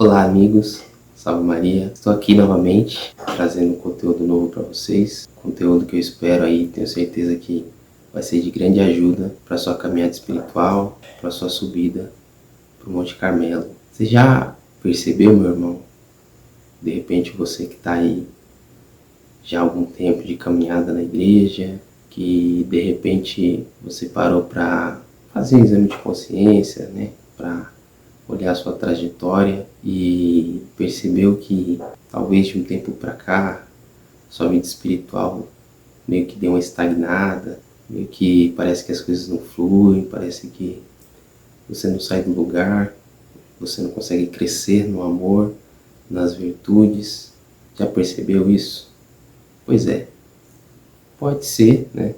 Olá amigos, salve Maria, estou aqui novamente trazendo um conteúdo novo para vocês, conteúdo que eu espero aí, tenho certeza que vai ser de grande ajuda para sua caminhada espiritual, para sua subida para o Monte Carmelo. Você já percebeu, meu irmão, de repente você que está aí já há algum tempo de caminhada na igreja, que de repente você parou para fazer um exame de consciência, né, para olhar sua trajetória e percebeu que talvez de um tempo para cá sua vida espiritual meio que deu uma estagnada, meio que parece que as coisas não fluem, parece que você não sai do lugar, você não consegue crescer no amor, nas virtudes. Já percebeu isso? Pois é, pode ser, né,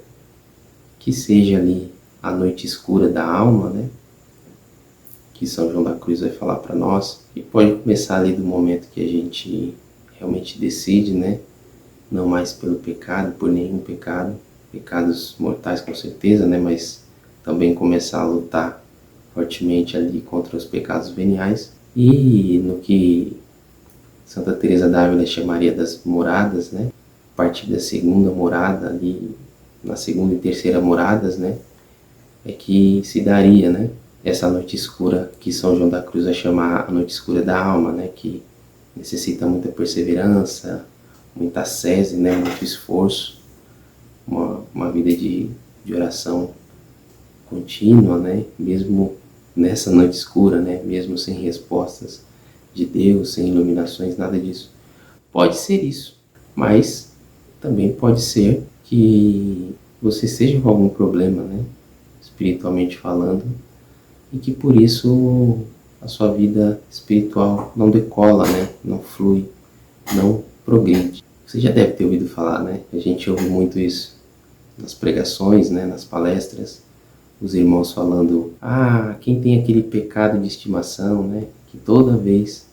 que seja ali a noite escura da alma, né, que São João da Cruz vai falar para nós, e pode começar ali do momento que a gente realmente decide, né, não mais pelo pecado, por nenhum pecado, pecados mortais com certeza, né, mas também começar a lutar fortemente ali contra os pecados veniais, e no que Santa Teresa d'Ávila chamaria das moradas, né, a partir da segunda morada ali, na segunda e terceira moradas, né, é que se daria, né, essa noite escura que São João da Cruz vai chamar a noite escura da alma, né, que necessita muita perseverança, muita ascese, né, muito esforço, uma vida de oração contínua, né, mesmo nessa noite escura, né, mesmo sem respostas de Deus, sem iluminações, nada disso. Pode ser isso, mas também pode ser que você seja com algum problema, né, espiritualmente falando, e que por isso a sua vida espiritual não decola, né, não flui, não progride. Você já deve ter ouvido falar, né, a gente ouve muito isso nas pregações, né, nas palestras, os irmãos falando, quem tem aquele pecado de estimação, né, que toda vez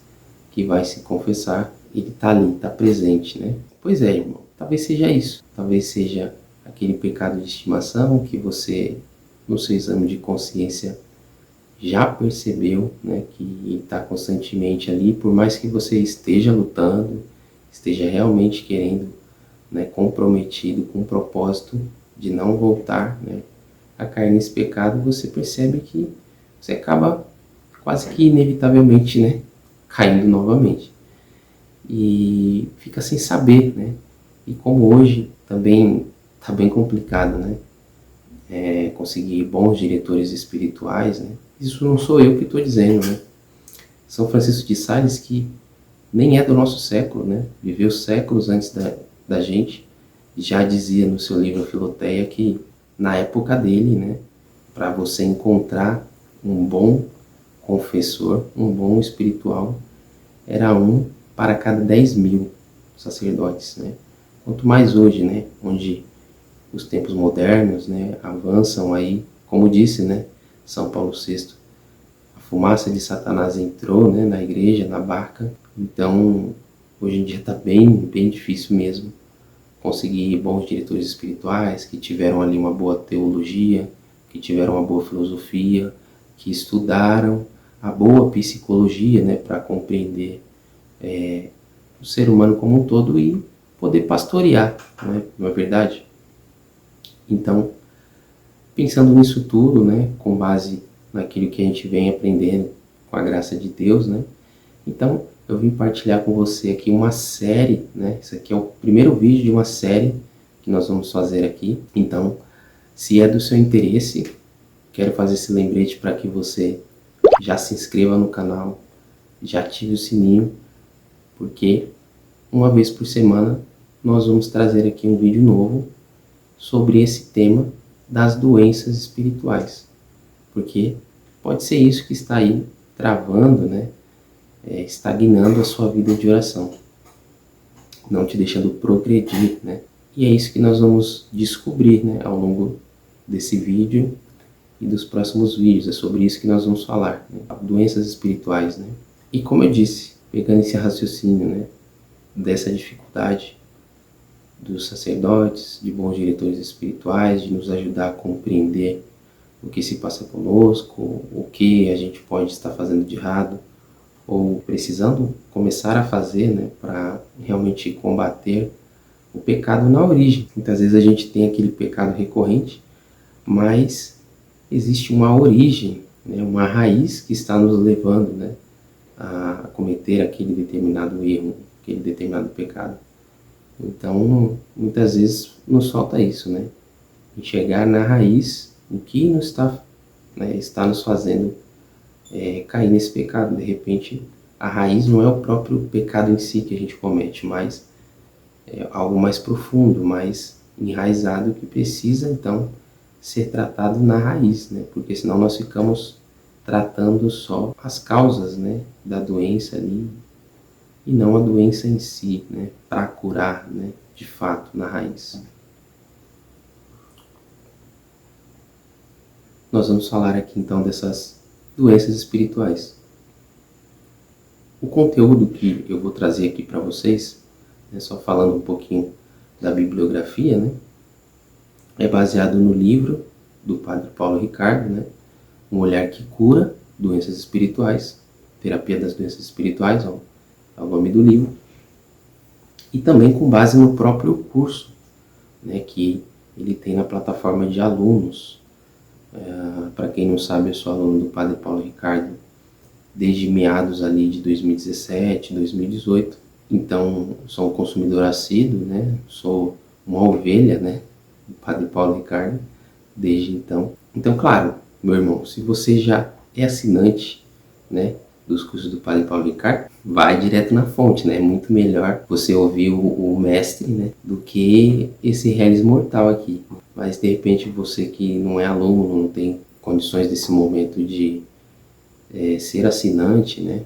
que vai se confessar, ele está ali, está presente, né. Pois é, irmão, talvez seja isso, talvez seja aquele pecado de estimação que você, no seu exame de consciência, já percebeu, né, que está constantemente ali, por mais que você esteja lutando, esteja realmente querendo, né, comprometido com o propósito de não voltar, né, a cair nesse pecado, você percebe que você acaba quase que inevitavelmente, né, caindo novamente. E fica sem saber, né? E como hoje também está bem complicado, né? Conseguir bons diretores espirituais, né? Isso não sou eu que estou dizendo, né? São Francisco de Sales, que nem é do nosso século, né? Viveu séculos antes da gente, já dizia no seu livro Filoteia que na época dele, né, para você encontrar um bom confessor, um bom espiritual, era um para cada 10.000 sacerdotes, né? Quanto mais hoje, né, onde os tempos modernos, né, avançam aí, como disse, né, São Paulo VI, a fumaça de Satanás entrou, né, na igreja, na barca. Então, hoje em dia está bem difícil mesmo conseguir bons diretores espirituais que tiveram ali uma boa teologia, que tiveram uma boa filosofia, que estudaram a boa psicologia, né, para compreender o ser humano como um todo e poder pastorear, né, não é verdade? Então, pensando nisso tudo, né, com base naquilo que a gente vem aprendendo com a graça de Deus, né, então eu vim partilhar com você aqui uma série, né, esse aqui é o primeiro vídeo de uma série que nós vamos fazer aqui. Então, se é do seu interesse, quero fazer esse lembrete para que você já se inscreva no canal, já ative o sininho, porque uma vez por semana nós vamos trazer aqui um vídeo novo sobre esse tema das doenças espirituais, porque pode ser isso que está aí travando, né, estagnando a sua vida de oração, não te deixando progredir, né? E é isso que nós vamos descobrir, né, ao longo desse vídeo e dos próximos vídeos. É sobre isso que nós vamos falar, né? Doenças espirituais, né? E como eu disse, pegando esse raciocínio, né, dessa dificuldade dos sacerdotes, de bons diretores espirituais, de nos ajudar a compreender o que se passa conosco, o que a gente pode estar fazendo de errado, ou precisando começar a fazer, né, para realmente combater o pecado na origem. Muitas vezes a gente tem aquele pecado recorrente, mas existe uma origem, né, uma raiz que está nos levando, né, a cometer aquele determinado erro, aquele determinado pecado. Então, muitas vezes nos falta isso, né? Enxergar na raiz o que nos está, né, está nos fazendo cair nesse pecado. De repente, a raiz não é o próprio pecado em si que a gente comete, mas é algo mais profundo, mais enraizado, que precisa, então, ser tratado na raiz, né? Porque senão nós ficamos tratando só as causas, né, da doença ali, e não a doença em si, né, para curar, né, de fato, na raiz. Nós vamos falar aqui então dessas doenças espirituais. O conteúdo que eu vou trazer aqui para vocês, né, só falando um pouquinho da bibliografia, né, é baseado no livro do Padre Paulo Ricardo, né, Um Olhar que Cura Doenças Espirituais, Terapia das Doenças Espirituais, ó, é o nome do livro, e também com base no próprio curso, né, que ele tem na plataforma de alunos. Para quem não sabe, eu sou aluno do Padre Paulo Ricardo desde meados ali de 2017, 2018. Então, sou um consumidor assíduo, né? Sou uma ovelha, né, do Padre Paulo Ricardo desde então. Então, claro, meu irmão, se você já é assinante, né, dos cursos do Padre Paulo Ricardo, vai direto na fonte, né? É muito melhor você ouvir o mestre, né, do que esse reles mortal aqui. Mas de repente você que não é aluno, não tem condições nesse momento de ser assinante, né,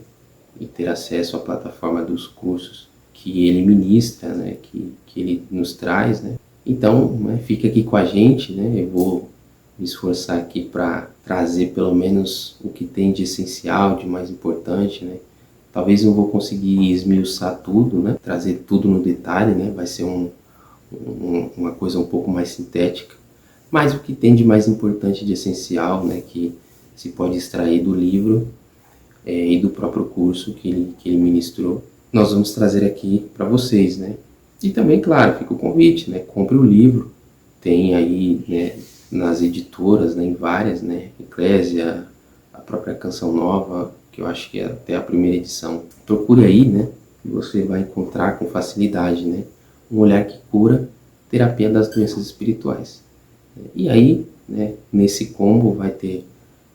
e ter acesso à plataforma dos cursos que ele ministra, né, que ele nos traz, né. Então, né, fica aqui com a gente, né, eu vou me esforçar aqui para trazer pelo menos o que tem de essencial, de mais importante, né. Talvez eu vou conseguir esmiuçar tudo, né, trazer tudo no detalhe, né, vai ser uma coisa um pouco mais sintética, mas o que tem de mais importante, de essencial, né, que se pode extrair do livro e do próprio curso que ele ministrou, nós vamos trazer aqui para vocês, né. E também, claro, fica o convite, né, compre o livro, tem aí, né, nas editoras, né, em várias, né, Eclésia, a própria Canção Nova, que eu acho que é até a primeira edição. Procure aí, né, que você vai encontrar com facilidade, né, Um Olhar que Cura, Terapia das Doenças Espirituais. E aí, né, nesse combo vai ter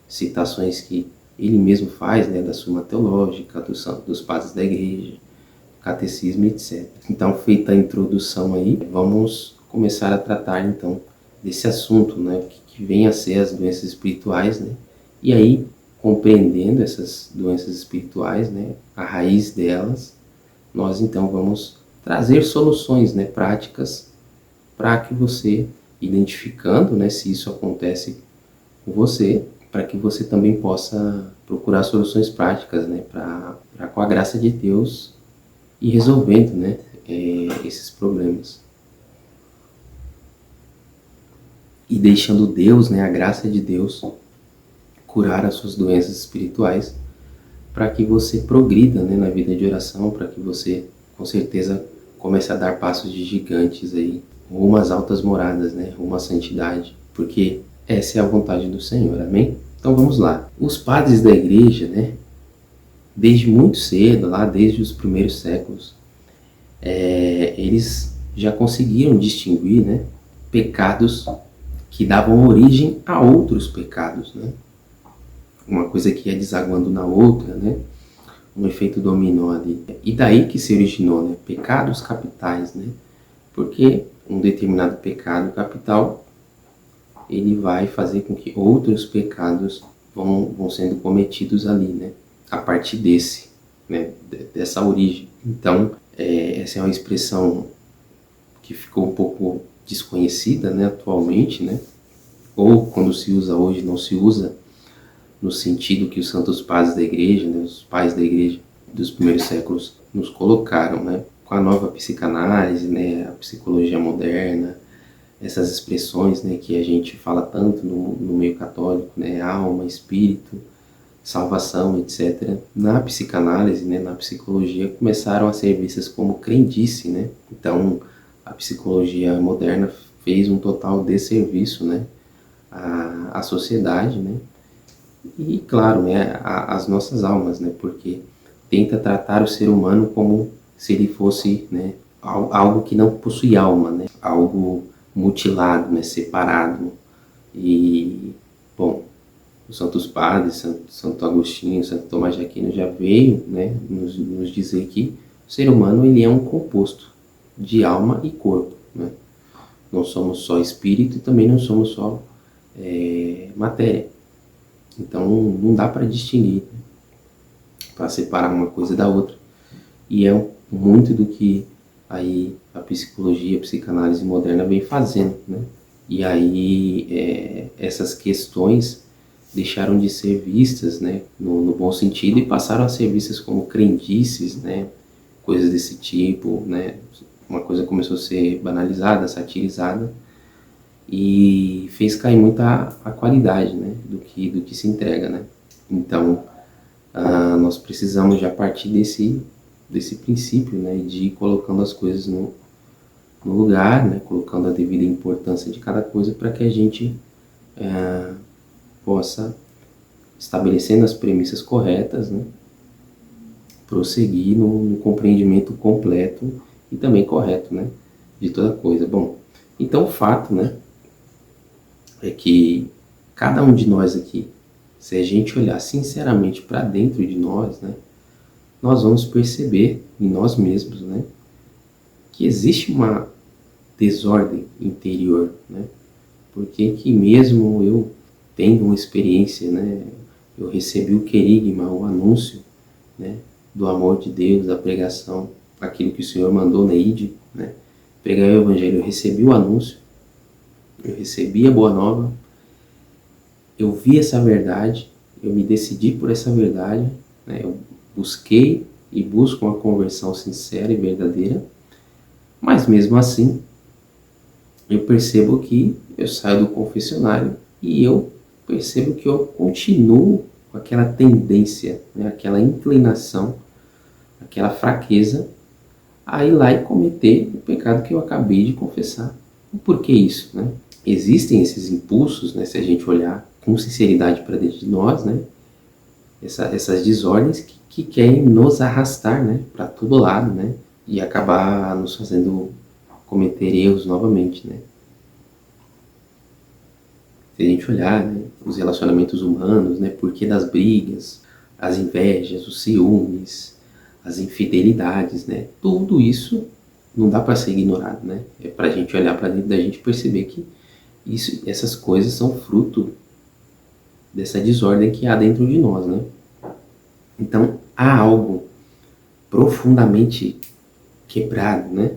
citações que ele mesmo faz, né, da Suma Teológica, dos padres da igreja, catecismo, etc. Então, feita a introdução aí, vamos começar a tratar então desse assunto, né, que vem a ser as doenças espirituais, né, e aí, compreendendo essas doenças espirituais, né, a raiz delas, nós então vamos trazer soluções, né, práticas para que você, identificando, né, se isso acontece com você, para que você também possa procurar soluções práticas, né, para com a graça de Deus ir resolvendo, né, esses problemas. E deixando Deus, né, a graça de Deus, curar as suas doenças espirituais, para que você progrida, né, na vida de oração, para que você, com certeza, comece a dar passos de gigantes aí, rumo às altas moradas, né, rumo à santidade, porque essa é a vontade do Senhor, amém? Então vamos lá. Os padres da igreja, né, desde muito cedo, lá desde os primeiros séculos, eles já conseguiram distinguir, né, pecados que davam origem a outros pecados, né? Uma coisa que ia desaguando na outra, né? Um efeito dominó ali. E daí que se originou, né, pecados capitais, né? Porque um determinado pecado capital, ele vai fazer com que outros pecados vão sendo cometidos ali, né? A partir desse, né? Dessa origem. Então, essa é uma expressão que ficou um pouco desconhecida, né, atualmente, né? Ou quando se usa hoje, não se usa no sentido que os santos padres da igreja, né, os pais da igreja dos primeiros séculos nos colocaram, né? Com a nova psicanálise, né, a psicologia moderna, essas expressões, né, que a gente fala tanto no meio católico, né, alma, espírito, salvação, etc. Na psicanálise, né, na psicologia, começaram a ser vistas como crendice, né? Então, a psicologia moderna fez um total desserviço, né, à sociedade, né? E, claro, né, as nossas almas, né? Porque tenta tratar o ser humano como se ele fosse, né, algo que não possui alma, né? Algo mutilado, né, separado. E, bom, os Santos Padres, Santo Agostinho, Santo Tomás de Aquino já veio, né, nos dizer que o ser humano ele é um composto de alma e corpo, né? Não somos só espírito e também não somos só matéria. Então não dá para distinguir, né, para separar uma coisa da outra. E é muito do que aí a psicologia, a psicanálise moderna vem fazendo, né? E aí essas questões deixaram de ser vistas, né, no bom sentido, e passaram a ser vistas como crendices, né, coisas desse tipo, né? Uma coisa começou a ser banalizada, satirizada, e fez cair muito a qualidade, né, do que se entrega, né? Então, nós precisamos já partir desse princípio, né, de ir colocando as coisas no lugar, né, colocando a devida importância de cada coisa para que a gente possa, estabelecendo as premissas corretas, né, prosseguir no compreendimento completo e também correto, né, de toda coisa. Bom, então o fato, né, é que cada um de nós aqui, se a gente olhar sinceramente para dentro de nós, né, nós vamos perceber em nós mesmos, né, que existe uma desordem interior, né, porque que mesmo eu tendo uma experiência, né, eu recebi o querigma, o anúncio, né, do amor de Deus, da pregação, aquilo que o Senhor mandou na Ide, né, pregar o Evangelho, eu recebi o anúncio, eu recebi a boa nova, eu vi essa verdade, eu me decidi por essa verdade, né, eu busquei e busco uma conversão sincera e verdadeira, mas mesmo assim, eu percebo que eu saio do confessionário e eu percebo que eu continuo com aquela tendência, né, aquela inclinação, aquela fraqueza a ir lá e cometer o pecado que eu acabei de confessar. E por que isso, né? Existem esses impulsos, né, se a gente olhar com sinceridade para dentro de nós, né, essas desordens que querem nos arrastar, né, para todo lado, né, e acabar nos fazendo cometer erros novamente, né. Se a gente olhar, né, os relacionamentos humanos, né, por que das brigas, as invejas, os ciúmes, as infidelidades, né, tudo isso não dá para ser ignorado, né. É para a gente olhar para dentro da gente e perceber que essas coisas são fruto dessa desordem que há dentro de nós, né. Então há algo profundamente quebrado, né,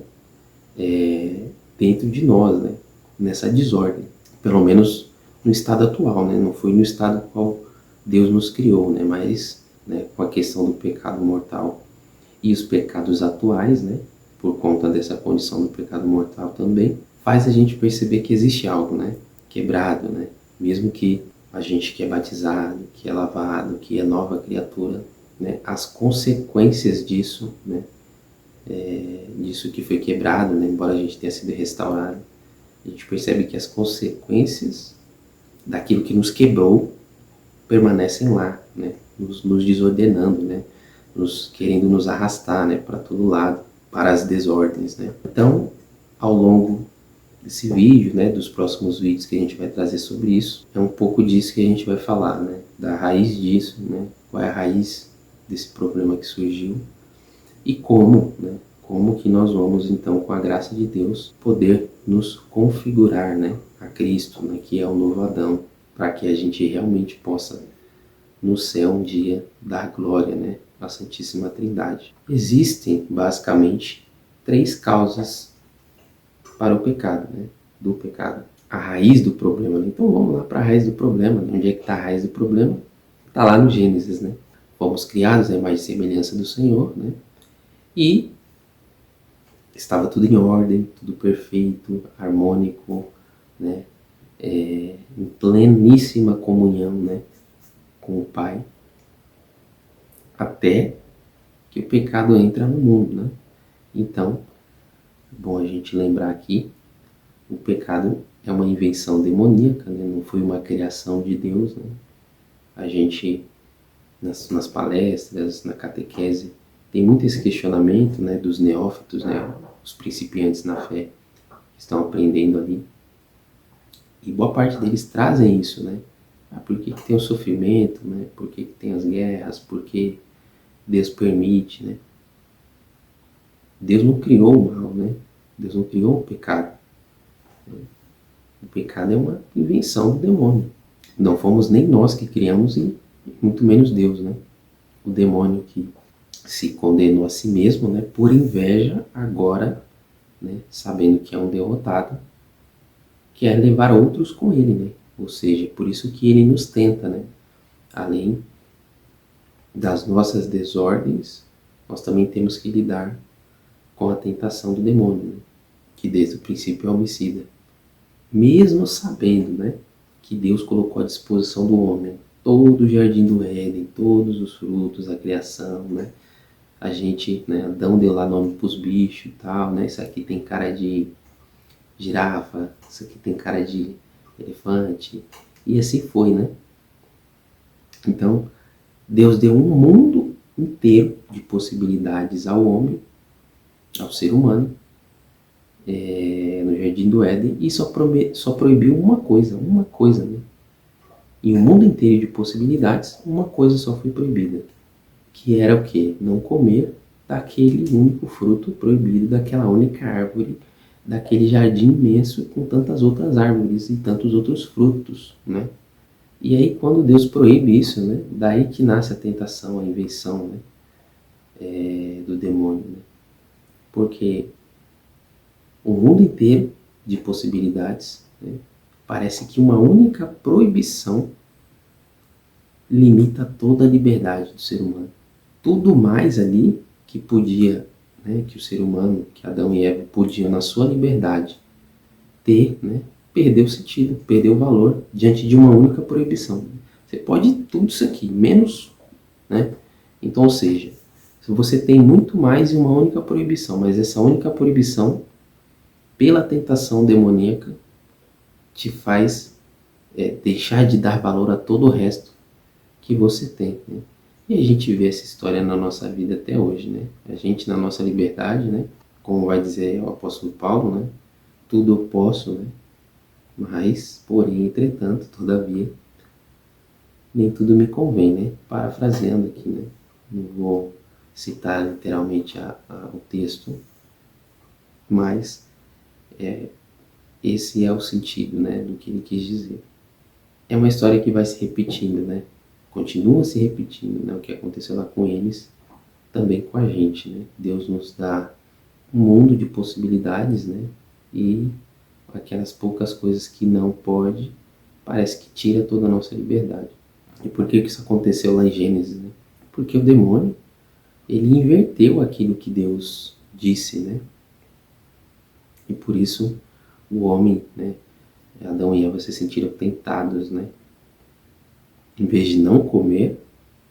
dentro de nós, né, nessa desordem, pelo menos no estado atual, né, não foi no estado qual Deus nos criou, né, mas, né, com a questão do pecado mortal e os pecados atuais, né, por conta dessa condição do pecado mortal também, faz a gente perceber que existe algo, né, quebrado, né, mesmo que a gente que é batizado, que é lavado, que é nova criatura, né, as consequências disso, né, disso que foi quebrado, né, embora a gente tenha sido restaurado, a gente percebe que as consequências daquilo que nos quebrou permanecem lá, né, nos desordenando, né, querendo nos arrastar, né, para todo lado, para as desordens, né. Então, ao longo desse vídeo, né, dos próximos vídeos que a gente vai trazer sobre isso, é um pouco disso que a gente vai falar, né, da raiz disso, né, qual é a raiz desse problema que surgiu e como, né, como que nós vamos então, com a graça de Deus, poder nos configurar, né, a Cristo, né, que é o novo Adão, para que a gente realmente possa no céu um dia dar glória, né, à Santíssima Trindade. Existem basicamente 3 causas para o pecado, né, do pecado. A raiz do problema, né? Então vamos lá para a raiz do problema, né? Onde é que está a raiz do problema? Está lá no Gênesis, né? Fomos criados à imagem e semelhança do Senhor, né? E estava tudo em ordem, tudo perfeito, harmônico, né? Em pleníssima comunhão, né, com o Pai. até que o pecado entra no mundo, né? Então, é bom a gente lembrar aqui, o pecado é uma invenção demoníaca, né? Não foi uma criação de Deus, né? A gente, nas palestras, na catequese, tem muito esse questionamento, né, dos neófitos, né, os principiantes na fé, que estão aprendendo ali. E boa parte deles trazem isso, né? Por que tem o sofrimento, né? Por que tem as guerras? Por que Deus permite, né? Deus não criou o mal, né? Deus não criou o pecado. O pecado é uma invenção do demônio. Não fomos nem nós que criamos e muito menos Deus, né? O demônio que se condenou a si mesmo, né? Por inveja, agora, né? Sabendo que é um derrotado, quer levar outros com ele, né? Ou seja, por isso que ele nos tenta, né? Além das nossas desordens, nós também temos que lidar com a tentação do demônio, né? Que desde o princípio é homicida. Mesmo sabendo, né, que Deus colocou à disposição do homem todo o jardim do Éden, todos os frutos, a criação, né? A gente, né, Adão deu lá nome para os bichos e tal, né? Isso aqui tem cara de girafa, isso aqui tem cara de elefante, e assim foi, né? Então, Deus deu um mundo inteiro de possibilidades ao homem, ao ser humano, no Jardim do Éden, e só proibiu uma coisa, né? Em um mundo inteiro de possibilidades, uma coisa só foi proibida, que era o quê? Não comer daquele único fruto proibido, daquela única árvore, daquele jardim imenso com tantas outras árvores e tantos outros frutos, né? E aí quando Deus proíbe isso, né? Daí que nasce a tentação, a invenção, né? Do demônio, né? Porque o mundo inteiro de possibilidades, né? Parece que uma única proibição limita toda a liberdade do ser humano. Tudo mais ali que podia, né, que o ser humano, que Adão e Eva podiam na sua liberdade ter, né, perdeu sentido, perdeu valor diante de uma única proibição. Você pode tudo isso aqui, menos, né? Então, ou seja, se você tem muito mais em uma única proibição, mas essa única proibição, pela tentação demoníaca, te faz deixar de dar valor a todo o resto que você tem, né? E a gente vê essa história na nossa vida até hoje, né? A gente na nossa liberdade, né? Como vai dizer o apóstolo Paulo, né? Tudo eu posso, né? Mas, porém, entretanto, todavia, nem tudo me convém, né? Parafraseando aqui, né? Não vou citar literalmente o texto, mas esse é o sentido, né? Do que ele quis dizer. É uma história que vai se repetindo, né? Continua se repetindo, né? O que aconteceu lá com eles, também com a gente, né? Deus nos dá um mundo de possibilidades, né? E aquelas poucas coisas que não pode, parece que tira toda a nossa liberdade. E por que isso aconteceu lá em Gênesis, né? Porque o demônio, ele inverteu aquilo que Deus disse, né? E por isso o homem, né? Adão e Eva se sentiram tentados, né? Em vez de não comer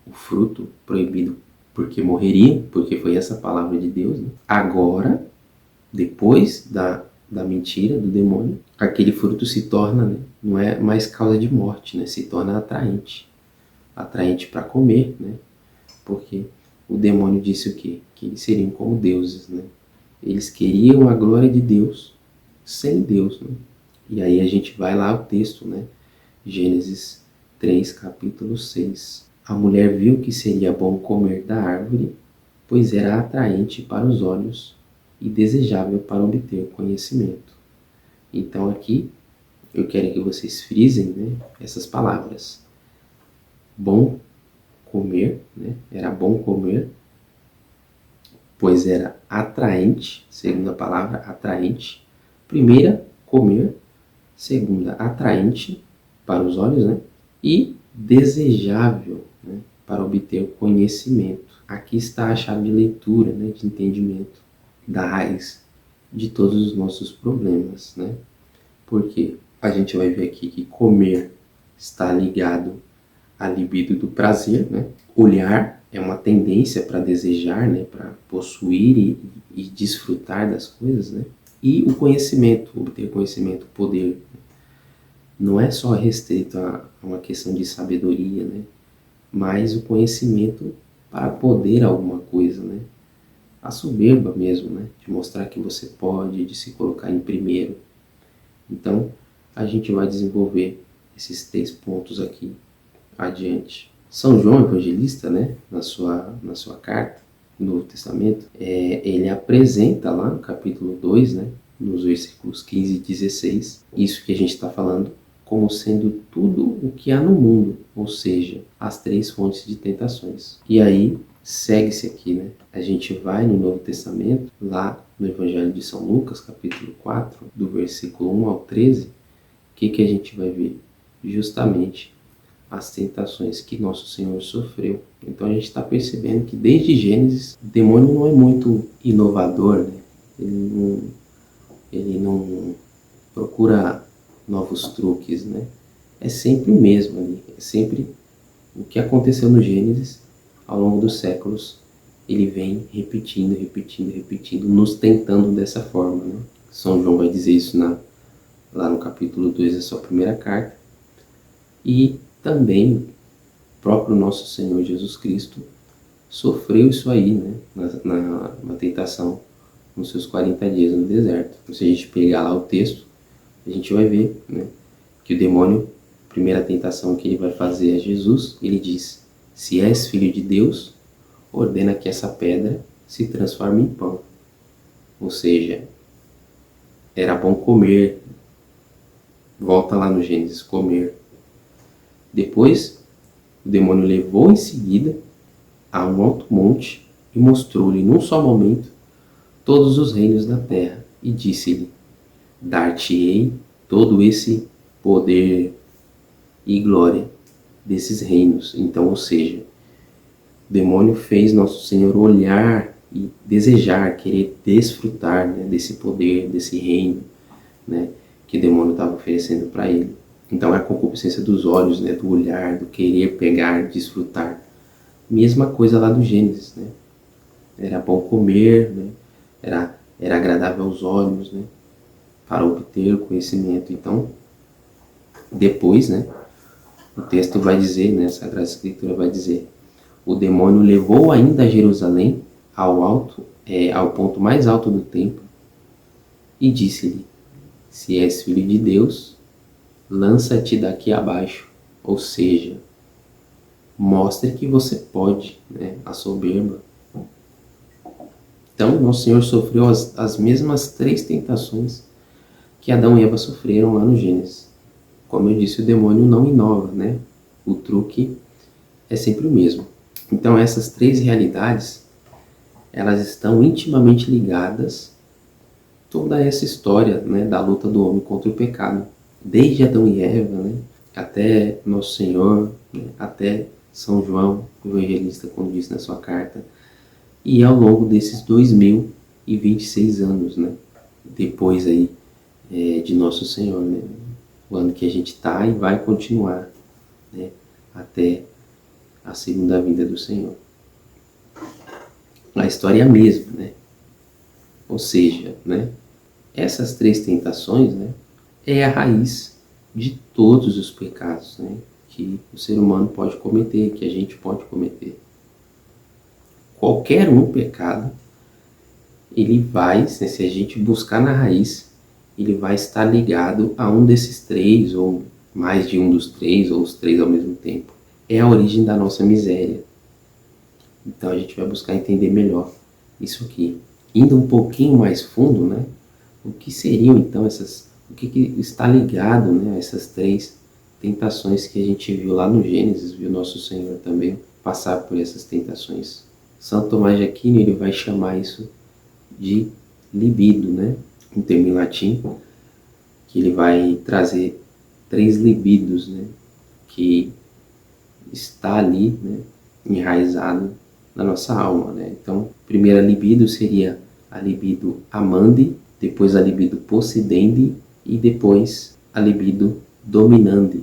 o fruto proibido porque morreriam, porque foi essa palavra de Deus, né? Agora, depois da mentira do demônio, aquele fruto se torna, né? Não é mais causa de morte, né? Se torna atraente. Atraente para comer, né? Porque o demônio disse o quê? Que eles seriam como deuses, né? Eles queriam a glória de Deus sem Deus, né? E aí a gente vai lá ao texto, né? Gênesis 3, capítulo 6. A mulher viu que seria bom comer da árvore, pois era atraente para os olhos e desejável para obter conhecimento. Então aqui eu quero que vocês frisem, né, essas palavras. Bom comer, né? Era bom comer, pois era atraente, segunda palavra, atraente. Primeira, comer. Segunda, atraente para os olhos, né? E desejável, né? Para obter o conhecimento. Aqui está a chave de leitura, né? De entendimento da raiz de todos os nossos problemas, né? Porque a gente vai ver aqui que comer está ligado à libido do prazer, né? Olhar é uma tendência para desejar, né, para possuir e desfrutar das coisas, né? E o conhecimento, obter conhecimento, poder, não é só restrito a uma questão de sabedoria, né? Mas o conhecimento para poder alguma coisa, né? A soberba mesmo, né? De mostrar que você pode, de se colocar em primeiro. Então, a gente vai desenvolver esses 3 pontos aqui adiante. São João Evangelista, né? Na sua carta, no Novo Testamento, ele apresenta lá no capítulo 2, né? Nos versículos 15 e 16, isso que a gente está falando, como sendo tudo o que há no mundo, ou seja, as 3 fontes de tentações. E aí, segue-se aqui, né? A gente vai no Novo Testamento, lá no Evangelho de São Lucas, capítulo 4, do versículo 1 ao 13, o que a gente vai ver? Justamente as tentações que nosso Senhor sofreu. Então a gente está percebendo que desde Gênesis, o demônio não é muito inovador, né? Ele não procura novos truques, né? É sempre o mesmo ali, é sempre o que aconteceu no Gênesis, ao longo dos séculos, ele vem repetindo, nos tentando dessa forma, né? São João vai dizer isso lá no capítulo 2 da sua primeira carta. E também o próprio nosso Senhor Jesus Cristo sofreu isso aí, né? Na tentação, nos seus 40 dias no deserto. Então, se a gente pegar lá o texto, a gente vai ver, né, que o demônio, a primeira tentação que ele vai fazer a Jesus, ele diz: se és filho de Deus, ordena que essa pedra se transforme em pão. Ou seja, era bom comer. Volta lá no Gênesis, comer. Depois, o demônio levou em seguida a um alto monte e mostrou-lhe num só momento todos os reinos da terra e disse-lhe: dar-te-ei todo esse poder e glória desses reinos. Então, ou seja, o demônio fez nosso Senhor olhar e desejar, querer desfrutar, né, desse poder, desse reino, né, que o demônio estava oferecendo para ele. Então é a concupiscência dos olhos, né, do olhar, do querer pegar, desfrutar. Mesma coisa lá do Gênesis, né? Era bom comer, né? Era agradável aos olhos, né? Para obter conhecimento. Então, depois, né, o texto vai dizer, né, a Sagrada Escritura vai dizer: o demônio levou ainda a Jerusalém ao ponto mais alto do templo e disse-lhe: se és filho de Deus, lança-te daqui abaixo. Ou seja, mostre que você pode, né, a soberba. Então, nosso Senhor sofreu as mesmas 3 tentações que Adão e Eva sofreram lá no Gênesis. Como eu disse, o demônio não inova, né? O truque é sempre o mesmo. Então, essas 3 realidades, elas estão intimamente ligadas a toda essa história, né, da luta do homem contra o pecado. Desde Adão e Eva, né, até Nosso Senhor, né, até São João, o evangelista, quando disse na sua carta, e ao longo desses 2026 anos, né, depois aí de Nosso Senhor, né, o ano que a gente está e vai continuar, né, até a segunda vinda do Senhor. A história é a mesma, né? Ou seja, né, essas 3 tentações, né, é a raiz de todos os pecados, né, que o ser humano pode cometer, que a gente pode cometer. Qualquer pecado, ele vai, se a gente buscar na raiz, ele vai estar ligado a um desses 3, ou mais de um dos 3, ou os 3 ao mesmo tempo. É a origem da nossa miséria. Então a gente vai buscar entender melhor isso aqui. Indo um pouquinho mais fundo, né, o que seriam então o que está ligado, né, a essas 3 tentações que a gente viu lá no Gênesis, viu nosso Senhor também passar por essas tentações. São Tomás de Aquino, ele vai chamar isso de libido, né, um termo em latim, que ele vai trazer 3 libidos, né, que está ali, né, enraizado na nossa alma, né. Então, a primeira libido seria a libido amandi, depois a libido possidendi e depois a libido dominandi.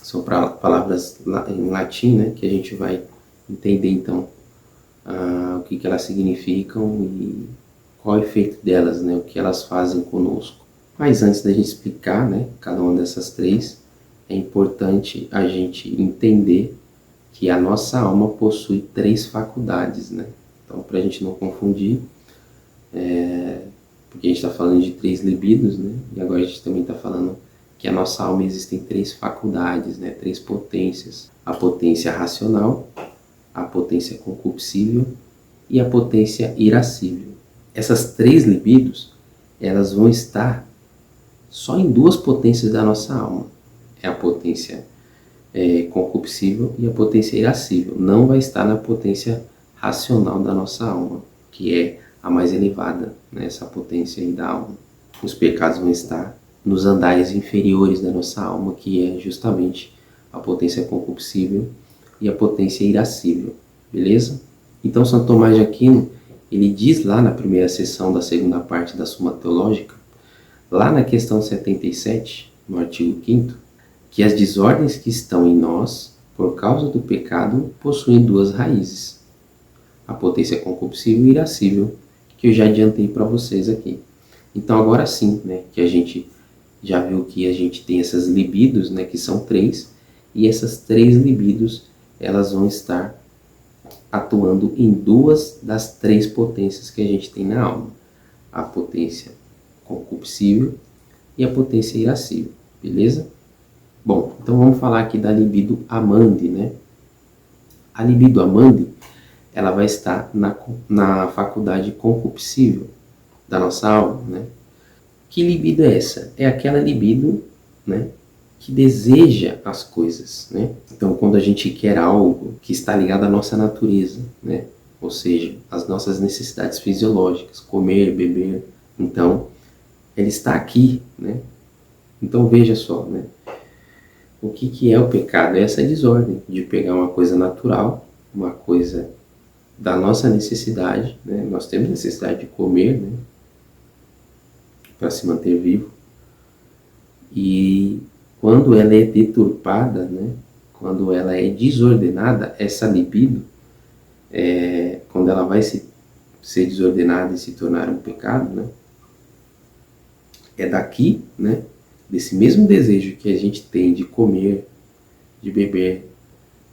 São palavras em latim, né, que a gente vai entender então o que elas significam e qual é o efeito delas, né? O que elas fazem conosco. Mas antes da gente explicar, né, cada uma dessas três, é importante a gente entender que a nossa alma possui três faculdades, né? Então, para a gente não confundir, porque a gente está falando de três libidos, né? E agora a gente também está falando que a nossa alma existem três faculdades, né? Três potências. A potência racional, a potência concupiscível e a potência irascível. Essas três libidos, elas vão estar só em duas potências da nossa alma. É a potência concupiscível e a potência irascível. Não vai estar na potência racional da nossa alma, que é a mais elevada, né? Essa potência aí da alma. Os pecados vão estar nos andares inferiores da nossa alma, que é justamente a potência concupiscível e a potência irascível. Beleza? Então, Santo Tomás de Aquino, ele diz lá na primeira seção da segunda parte da Suma Teológica, lá na questão 77, no artigo 5º, que as desordens que estão em nós, por causa do pecado, possuem duas raízes. A potência concupiscível e irascível, que eu já adiantei para vocês aqui. Então agora sim, né, que a gente já viu que a gente tem essas libidos, né, que são três, e essas três libidos, elas vão estar atuando em duas das três potências que a gente tem na alma. A potência concupiscível e a potência irascível, beleza? Bom, então vamos falar aqui da libido amande, né? A libido amande, ela vai estar na faculdade concupiscível da nossa alma, né? Que libido é essa? É aquela libido, né, que deseja as coisas, né? Então, quando a gente quer algo que está ligado à nossa natureza, né? Ou seja, às nossas necessidades fisiológicas, comer, beber, então, ele está aqui, né? Então, veja só, né? O que é o pecado? É essa desordem de pegar uma coisa natural, uma coisa da nossa necessidade, né? Nós temos necessidade de comer, né, para se manter vivo. E quando ela é deturpada, né, quando ela é desordenada, essa libido, quando ela vai ser desordenada e se tornar um pecado, né, é daqui, né, desse mesmo desejo que a gente tem de comer, de beber,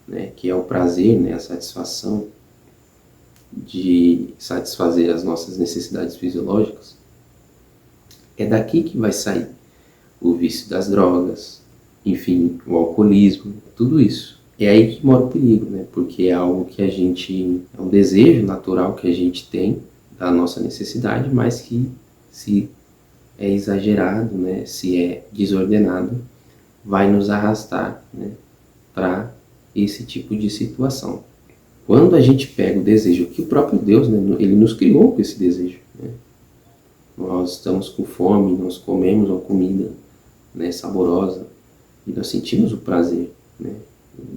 né, que é o prazer, né, a satisfação de satisfazer as nossas necessidades fisiológicas, é daqui que vai sair o vício das drogas, enfim, o alcoolismo, tudo isso. É aí que mora o perigo, né? Porque é algo que a gente, é um desejo natural que a gente tem da nossa necessidade, mas que se é exagerado, né? Se é desordenado, vai nos arrastar, né, para esse tipo de situação. Quando a gente pega o desejo que o próprio Deus, né, ele nos criou com esse desejo, né? Nós estamos com fome, nós comemos uma comida, né, saborosa, e nós sentimos o prazer, né,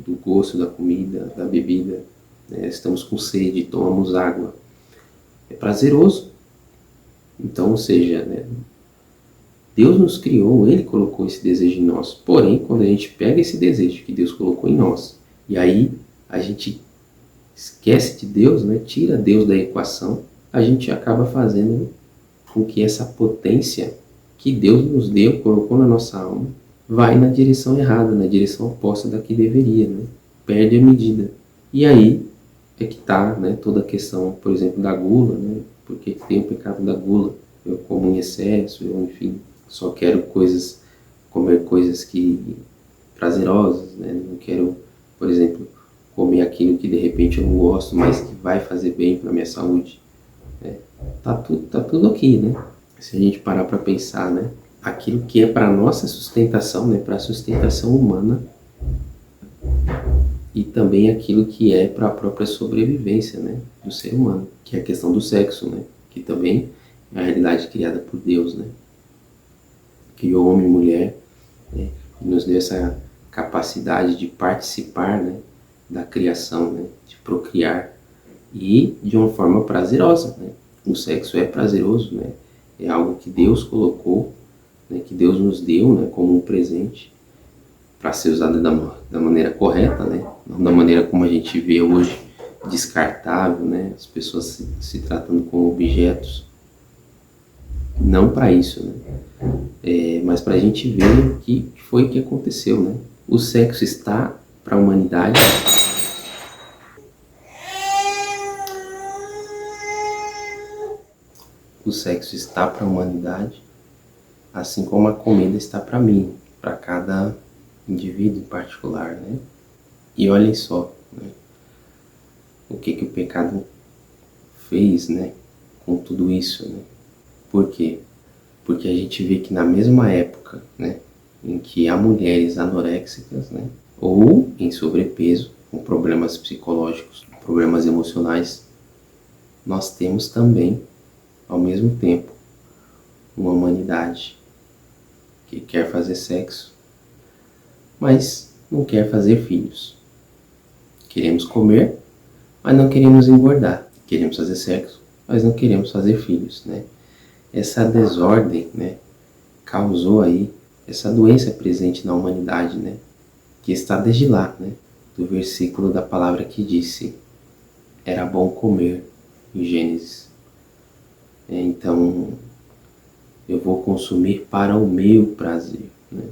do gosto da comida, da bebida, né? Estamos com sede, tomamos água, é prazeroso. Então, ou seja, né, Deus nos criou, Ele colocou esse desejo em nós. Porém, quando a gente pega esse desejo que Deus colocou em nós, e aí a gente esquece de Deus, né, tira Deus da equação, a gente acaba fazendo com que essa potência que Deus nos deu, colocou na nossa alma, vai na direção errada, na direção oposta da que deveria, né? Perde a medida. E aí é que está, né, toda a questão, por exemplo, da gula, né? Porque tem o pecado da gula. Eu como em excesso, eu, enfim, só quero comer coisas prazerosas, né? Não quero, por exemplo, comer aquilo que de repente eu não gosto, mas que vai fazer bem para a minha saúde. Né? Tá tudo aqui, né? Se a gente parar para pensar, né? Aquilo que é para nossa sustentação, né? Para a sustentação humana, e também aquilo que é para a própria sobrevivência, né, do ser humano, que é a questão do sexo, né, que também é a realidade criada por Deus, né, criou homem e mulher, né, e nos deu essa capacidade de participar, né, da criação, né, de procriar, e de uma forma prazerosa, né. O sexo é prazeroso, né, é algo que Deus colocou, né, que Deus nos deu, né, como um presente, para ser usada da maneira correta, né? Não da maneira como a gente vê hoje, descartável, né? As pessoas se tratando como objetos. Não para isso, né? Mas para a gente ver o que foi que aconteceu, né? O sexo está para a humanidade. O sexo está para a humanidade, assim como a comida está para mim, para cada indivíduo em particular, né? E olhem só, né? O que o pecado fez, né? Com tudo isso, né? Por quê? Porque a gente vê que na mesma época, né, em que há mulheres anoréxicas, né, ou em sobrepeso, com problemas psicológicos, problemas emocionais, nós temos também, ao mesmo tempo, uma humanidade que quer fazer sexo, mas não quer fazer filhos. Queremos comer, mas não queremos engordar. Queremos fazer sexo, mas não queremos fazer filhos, né? Essa desordem, né, causou aí essa doença presente na humanidade, né, que está desde lá, né, do versículo da palavra que disse: era bom comer, em Gênesis. Então, eu vou consumir para o meu prazer, né?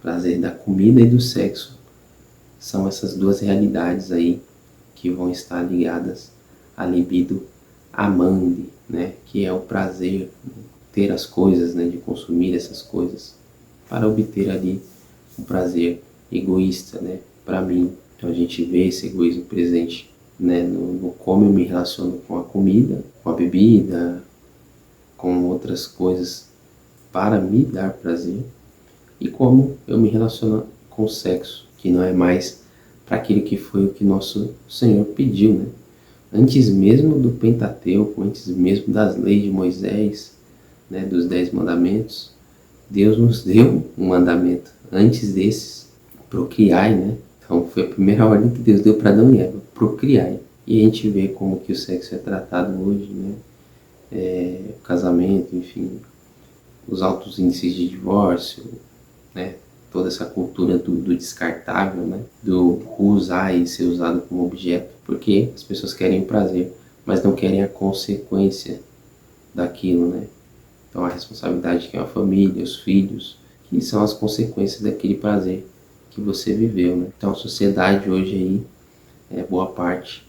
Prazer da comida e do sexo são essas duas realidades aí que vão estar ligadas à libido amande, né, que é o prazer, né, ter as coisas, né, de consumir essas coisas para obter ali um prazer egoísta, né, para mim. Então a gente vê esse egoísmo presente, né, no como eu me relaciono com a comida, com a bebida, com outras coisas para me dar prazer, e como eu me relaciono com o sexo, que não é mais para aquilo que foi o que nosso Senhor pediu, né? Antes mesmo do Pentateuco, antes mesmo das leis de Moisés, né, dos 10 mandamentos, Deus nos deu um mandamento. Antes desses, procriai, né? Então foi a primeira ordem que Deus deu para Adão e Eva, procriai. E a gente vê como que o sexo é tratado hoje, né? O casamento, enfim, os altos índices de divórcio, né? Toda essa cultura do descartável, né? Do usar e ser usado como objeto, porque as pessoas querem o prazer, mas não querem a consequência daquilo, né? Então a responsabilidade que é a família, os filhos, que são as consequências daquele prazer que você viveu, né? Então a sociedade hoje aí, boa parte,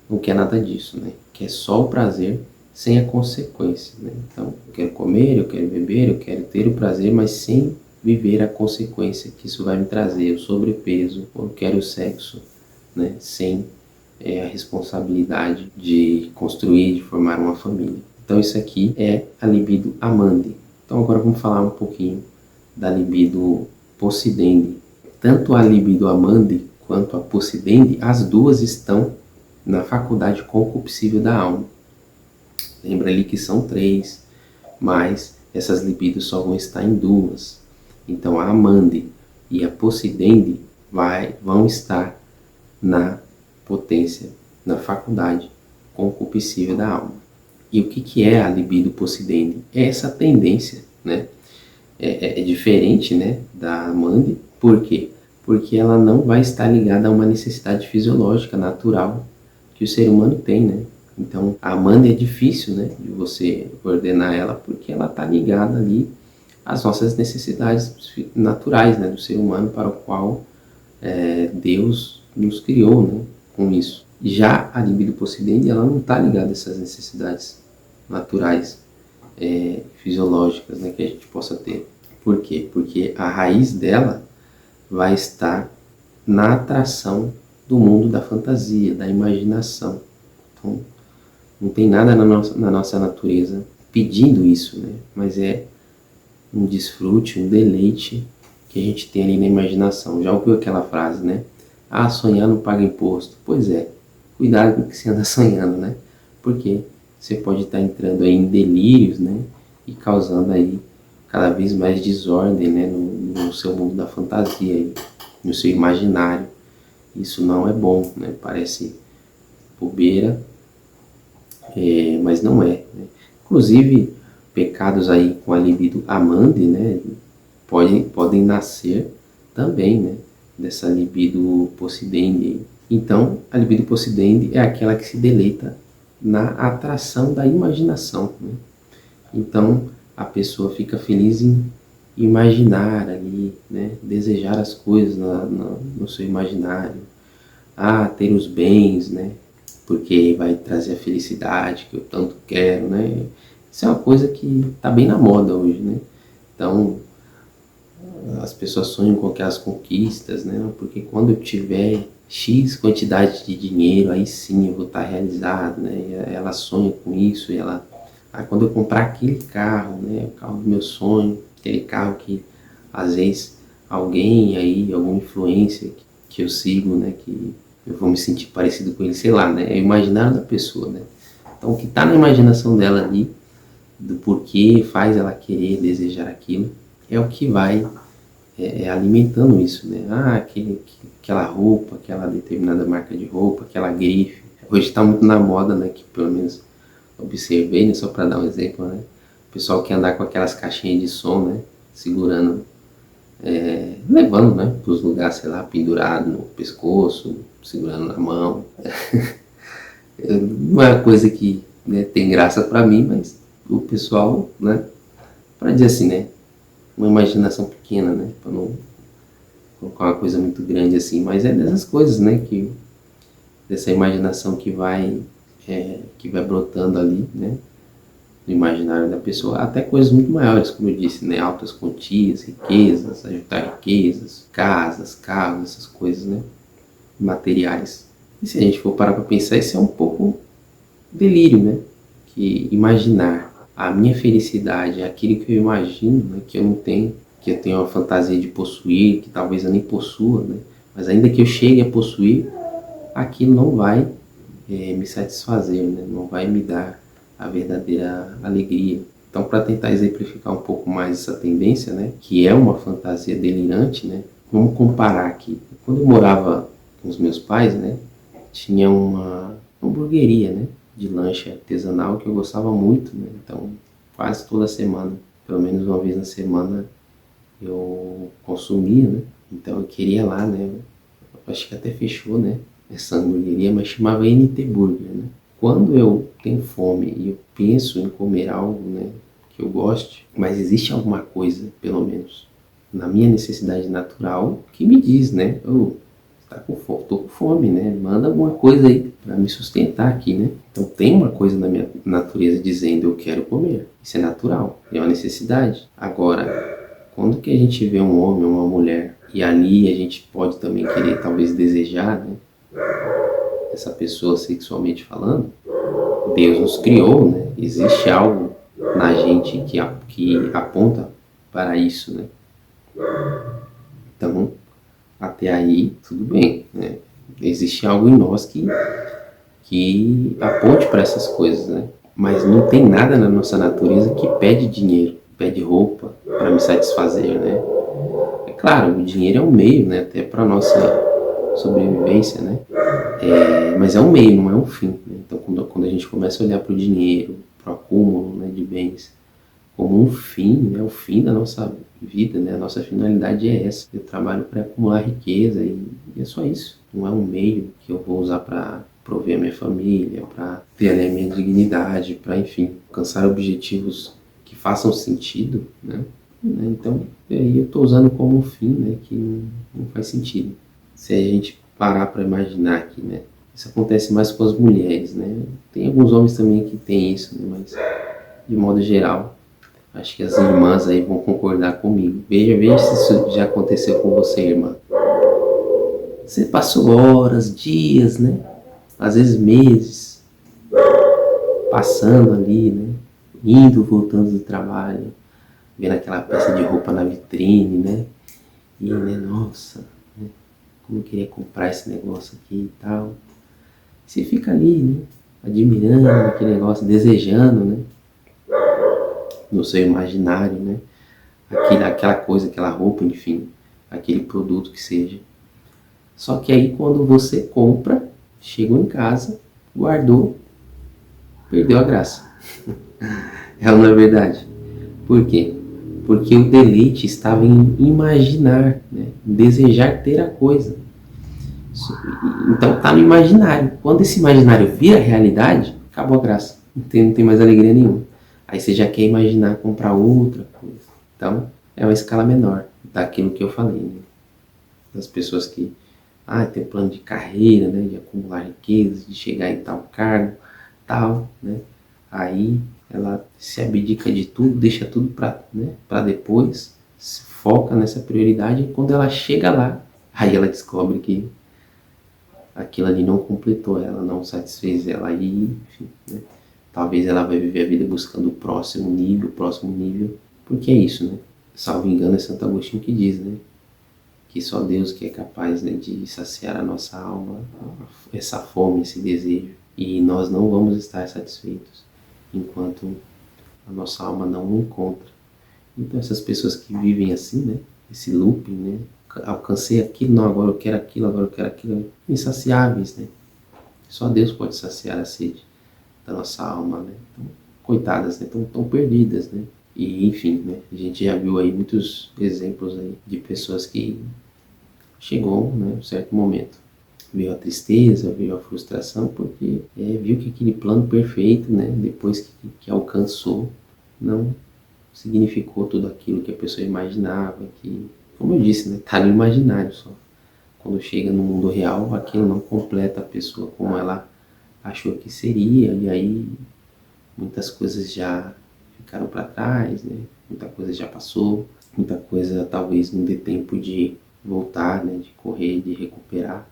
não quer nada disso, né? Quer só o prazer sem a consequência, né? Então eu quero comer, eu quero beber, eu quero ter o prazer, mas sem viver a consequência que isso vai me trazer, o sobrepeso, ou eu quero o sexo, né? Sem a responsabilidade de construir, de formar uma família. Então isso aqui é a libido amande. Então agora vamos falar um pouquinho da libido possidendi. Tanto a libido amande quanto a possidendi, as duas estão na faculdade concupiscível da alma. Lembra ali que são 3, mas essas libidos só vão estar em 2. Então a amande e a possidendi vão estar na potência, na faculdade concupiscível da alma. E o que é a libido possidendi? É essa tendência, né? É diferente, né, da amande. Por quê? Porque ela não vai estar ligada a uma necessidade fisiológica, natural, que o ser humano tem, né? Então, a amande é difícil, né, de você ordenar ela, porque ela está ligada ali às nossas necessidades naturais, né, do ser humano, para o qual Deus nos criou, né, com isso. Já a libido possidendi, ela não está ligada a essas necessidades naturais, fisiológicas, né, que a gente possa ter. Por quê? Porque a raiz dela vai estar na atração do mundo da fantasia, da imaginação. Então, não tem nada na nossa natureza pedindo isso, né? Mas é um desfrute, um deleite que a gente tem ali na imaginação. Já ouviu aquela frase, né? Ah, sonhar não paga imposto. Pois é, cuidado com o que você anda sonhando, né? Porque você pode estar entrando aí em delírios, né? E causando aí cada vez mais desordem, né? No seu mundo da fantasia, aí, no seu imaginário. Isso não é bom, né? Parece bobeira, mas não é, né? Inclusive, pecados aí com a libido amande, né? Podem nascer também, né? dessa libido possidendi. Então, a libido possidendi é aquela que se deleita na atração da imaginação, né? Então, a pessoa fica feliz em imaginar ali, né? Desejar as coisas no seu imaginário. Ter os bens, né? Porque vai trazer a felicidade que eu tanto quero, né? Isso é uma coisa que está bem na moda hoje, né? Então, as pessoas sonham com aquelas conquistas, né? Porque quando eu tiver X quantidade de dinheiro, aí sim eu vou estar realizado, né? E ela sonha com isso, e quando eu comprar aquele carro, né? O carro do meu sonho, aquele carro que às vezes alguém aí, alguma influência que eu sigo, né? Que eu vou me sentir parecido com ele, sei lá, né? É o imaginário da pessoa, né? Então, o que está na imaginação dela ali, do porquê faz ela querer, desejar aquilo, é o que vai alimentando isso, né? Aquela roupa, aquela determinada marca de roupa, aquela grife. Hoje está muito na moda, né? Que pelo menos observei, né? Só para dar um exemplo, né? O pessoal quer andar com aquelas caixinhas de som, né? Segurando, levando, né? Para os lugares, sei lá, pendurado no pescoço, segurando na mão. Não é uma coisa que, né, tem graça para mim, mas o pessoal, né? Para dizer assim, né? Uma imaginação pequena, né? Para não colocar uma coisa muito grande assim. Mas é dessas coisas, né? Dessa imaginação que vai brotando ali, né? No imaginário da pessoa. Até coisas muito maiores, como eu disse, né? Altas quantias, riquezas, ajuntar riquezas, casas, carros, essas coisas, né? Materiais. E se a gente for parar para pensar, isso é um pouco delírio, né? Que imaginar a minha felicidade é aquilo que eu imagino, né? Que eu não tenho, que eu tenho uma fantasia de possuir, que talvez eu nem possua, né? Mas ainda que eu chegue a possuir, aquilo não vai me satisfazer, né? Não vai me dar a verdadeira alegria. Então, para tentar exemplificar um pouco mais essa tendência, né? Que é uma fantasia delirante, né? Vamos comparar aqui. Quando eu morava com os meus pais, né? Tinha uma hamburgueria, né? De lanche artesanal que eu gostava muito, né? Então, quase toda semana, pelo menos uma vez na semana, eu consumia, né? Então, eu queria lá, né? Acho que até fechou, né? Essa hamburgueria, mas chamava NT Burger, né? Quando eu tenho fome e eu penso em comer algo, né? Que eu goste, mas existe alguma coisa, pelo menos, na minha necessidade natural, que me diz, né? Tá com fome, tô com fome, né? Manda alguma coisa aí para me sustentar aqui, né? Então tem uma coisa na minha natureza dizendo eu quero comer. Isso é natural, é uma necessidade. Agora, quando que a gente vê um homem ou uma mulher e ali a gente pode também querer, talvez desejar, né? Essa pessoa sexualmente falando, Deus nos criou, né? Existe algo na gente que aponta para isso, né? Então, até aí, tudo bem, né? Existe algo em nós que aponte para essas coisas, né? Mas não tem nada na nossa natureza que pede dinheiro, pede roupa para me satisfazer, né? É claro, o dinheiro é um meio, né? Até para nossa sobrevivência, né? Mas é um meio, não é um fim, né? Então, quando a gente começa a olhar para o dinheiro, para o acúmulo, né, de bens, como um fim, né? O fim da nossa vida, né? A nossa finalidade é essa. Eu trabalho para acumular riqueza e é só isso. Não é um meio que eu vou usar para prover a minha família, para ter a minha dignidade, para, enfim, alcançar objetivos que façam sentido, né? Então, aí eu estou usando como um fim, né? Que não faz sentido. Se a gente parar para imaginar aqui, né? Isso acontece mais com as mulheres, né? Tem alguns homens também que tem isso, né? Mas, de modo geral, acho que as irmãs aí vão concordar comigo. Veja se isso já aconteceu com você, irmã. Você passou horas, dias, né? Às vezes meses, passando ali, né? Indo, voltando do trabalho, vendo aquela peça de roupa na vitrine, né? E, né, nossa, né? Como eu queria comprar esse negócio aqui e tal. Você fica ali, né? Admirando aquele negócio, desejando, né? No seu imaginário, né? Aquela coisa, aquela roupa, enfim, aquele produto que seja. Só que aí quando você compra, chegou em casa, guardou, perdeu a graça. É ou não é verdade? Por quê? Porque o deleite estava em imaginar, né? Em desejar ter a coisa. Então está no imaginário. Quando esse imaginário vira realidade, acabou a graça. Não tem mais alegria nenhuma. Aí você já quer imaginar comprar outra coisa. Então é uma escala menor daquilo que eu falei, né? Das pessoas que tem plano de carreira, né? De acumular riquezas, de chegar em tal cargo, tal, né? Aí ela se abdica de tudo, deixa tudo para, né, para depois, se foca nessa prioridade, e quando ela chega lá, aí ela descobre que aquilo ali não completou ela, não satisfez ela, e enfim, né, talvez ela vai viver a vida buscando o próximo nível, porque é isso, né? Salvo engano, é Santo Agostinho que diz, né? Que só Deus que é capaz, né, de saciar a nossa alma, essa fome, esse desejo, e nós não vamos estar satisfeitos enquanto a nossa alma não encontra. Então essas pessoas que vivem assim, né, esse looping, né, alcancei aquilo, não, agora eu quero aquilo, agora eu quero aquilo, insaciáveis, né? Só Deus pode saciar a sede da nossa alma, né? Então, coitadas, né, tão perdidas, né? E enfim, né, a gente já viu aí muitos exemplos aí de pessoas que chegou, né, um certo momento, veio a tristeza, veio a frustração, porque viu que aquele plano perfeito, né, depois que alcançou, não significou tudo aquilo que a pessoa imaginava, que, como eu disse, né, tá no imaginário só. Quando chega no mundo real, aquilo não completa a pessoa como ela achou que seria, e aí muitas coisas já ficaram para trás, né, muita coisa já passou, muita coisa talvez não dê tempo de voltar, né, de correr, de recuperar.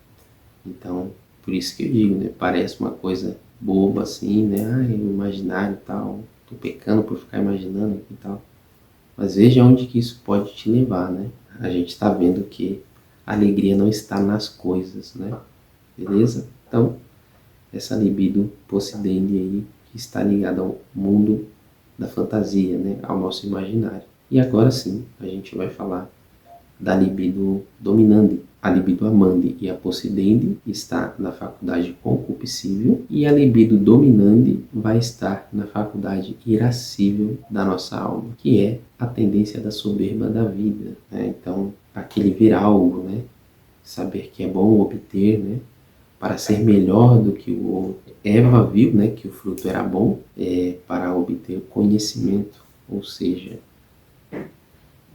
Então, por isso que eu digo, né, parece uma coisa boba assim, né, é o imaginário e tal, tô pecando por ficar imaginando e tal. Mas veja onde que isso pode te levar, né? A gente está vendo que a alegria não está nas coisas, né? Beleza? Então, essa libido possidendi aí, que está ligada ao mundo da fantasia, né? Ao nosso imaginário. E agora sim, a gente vai falar da libido dominandi. A libido amandi e a possidendi está na faculdade concupiscível, e a libido dominandi vai estar na faculdade irascível da nossa alma, que é a tendência da soberba da vida, né? Então, aquele ver algo, né? Saber que é bom obter, né? Para ser melhor do que o outro. Eva viu, né, que o fruto era bom para obter conhecimento, ou seja,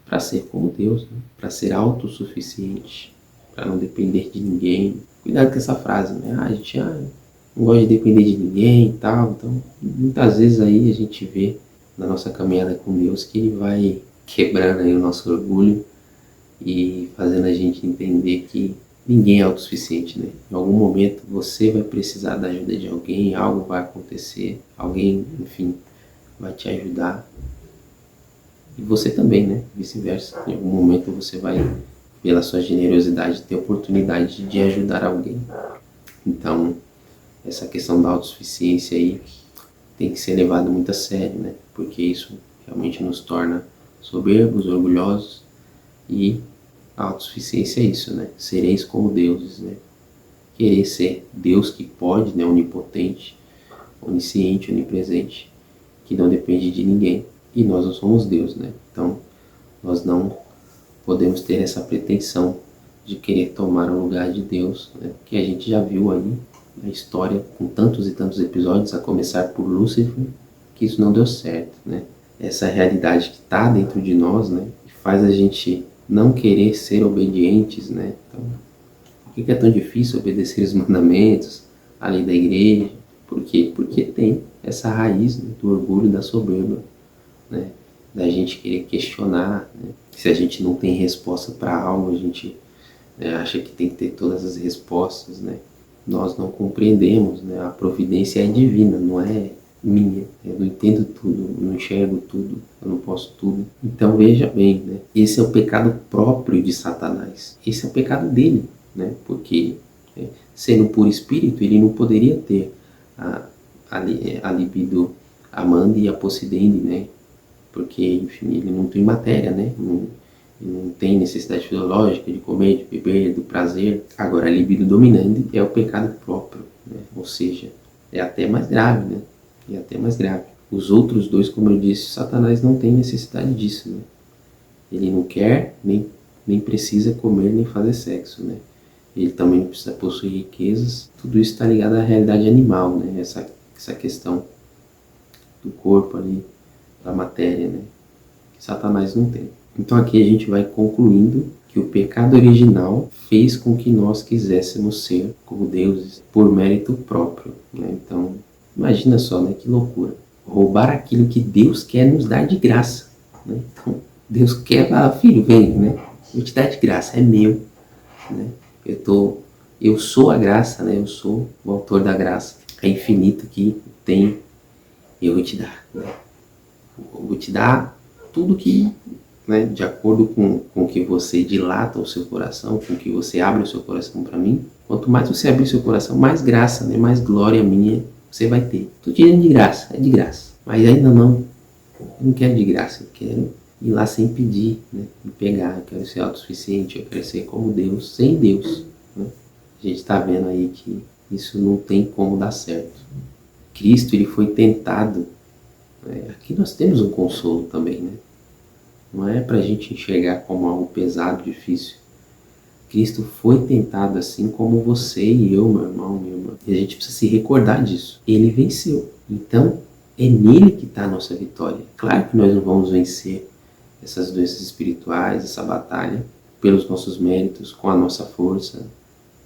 para ser como Deus, né? Para ser autossuficiente, para não depender de ninguém. Cuidado com essa frase, né? A gente não gosta de depender de ninguém e tal. Então, muitas vezes aí a gente vê na nossa caminhada com Deus que Ele vai quebrando aí o nosso orgulho e fazendo a gente entender que ninguém é autossuficiente, né? Em algum momento você vai precisar da ajuda de alguém, algo vai acontecer, alguém, enfim, vai te ajudar. E você também, né? Vice-versa. Em algum momento você vai, pela sua generosidade, ter oportunidade de ajudar alguém. Então, essa questão da autossuficiência aí tem que ser levado muito a sério, né? Porque isso realmente nos torna soberbos, orgulhosos, e a autossuficiência é isso, né? Sereis como deuses, né? Querer ser Deus que pode, né? Onipotente, onisciente, onipresente, que não depende de ninguém. E nós não somos Deus, né? Então, nós não podemos ter essa pretensão de querer tomar o lugar de Deus, né? Que a gente já viu aí na história, com tantos e tantos episódios, a começar por Lúcifer, que isso não deu certo, né? Essa realidade que está dentro de nós, né? Que faz a gente não querer ser obedientes, né? Então, por que é tão difícil obedecer os mandamentos, a lei da igreja? Por quê? Porque tem essa raiz, né, do orgulho, da soberba, né? Da gente querer questionar, né? Se a gente não tem resposta para algo, a gente acha que tem que ter todas as respostas, né? Nós não compreendemos, né? A providência é divina, não é minha. Eu não entendo tudo, eu não enxergo tudo, eu não posso tudo. Então veja bem, né? Esse é o pecado próprio de Satanás. Esse é o pecado dele, né? Porque sendo puro espírito, ele não poderia ter a libido amandi e a possidendi, né? Porque, enfim, ele não tem matéria, né? Não tem necessidade fisiológica de comer, de beber, do prazer. Agora, a libido dominante é o pecado próprio, né? Ou seja, é até mais grave, né? É até mais grave. Os outros dois, como eu disse, Satanás não tem necessidade disso, né? Ele não quer, nem precisa comer, nem fazer sexo, né? Ele também não precisa possuir riquezas. Tudo isso está ligado à realidade animal, né? Essa questão do corpo ali, da matéria, né? Que Satanás não tem. Então aqui a gente vai concluindo que o pecado original fez com que nós quiséssemos ser como deuses por mérito próprio, né? Então, imagina só, né? Que loucura. Roubar aquilo que Deus quer nos dar de graça, né? Então, Deus quer falar, filho, vem, né? Vou te dar de graça, é meu, né? Eu sou a graça, né? Eu sou o autor da graça. É infinito que tem, eu vou te dar, né? Eu vou te dar tudo que, né, de acordo com que você dilata o seu coração, com que você abre o seu coração para mim. Quanto mais você abrir o seu coração, mais graça, né, mais glória minha você vai ter. Estou te dando de graça, é de graça. Mas ainda não, eu não quero de graça, eu quero ir lá sem pedir, né, me pegar, eu quero ser autossuficiente, eu quero ser como Deus, sem Deus, né? A gente está vendo aí que isso não tem como dar certo. Cristo, ele foi tentado. Aqui nós temos um consolo também, né? Não é para a gente enxergar como algo pesado, difícil. Cristo foi tentado assim como você e eu, meu irmão, minha irmã. E a gente precisa se recordar disso. Ele venceu. Então, é nele que está a nossa vitória. Claro que nós não vamos vencer essas doenças espirituais, essa batalha, pelos nossos méritos, com a nossa força,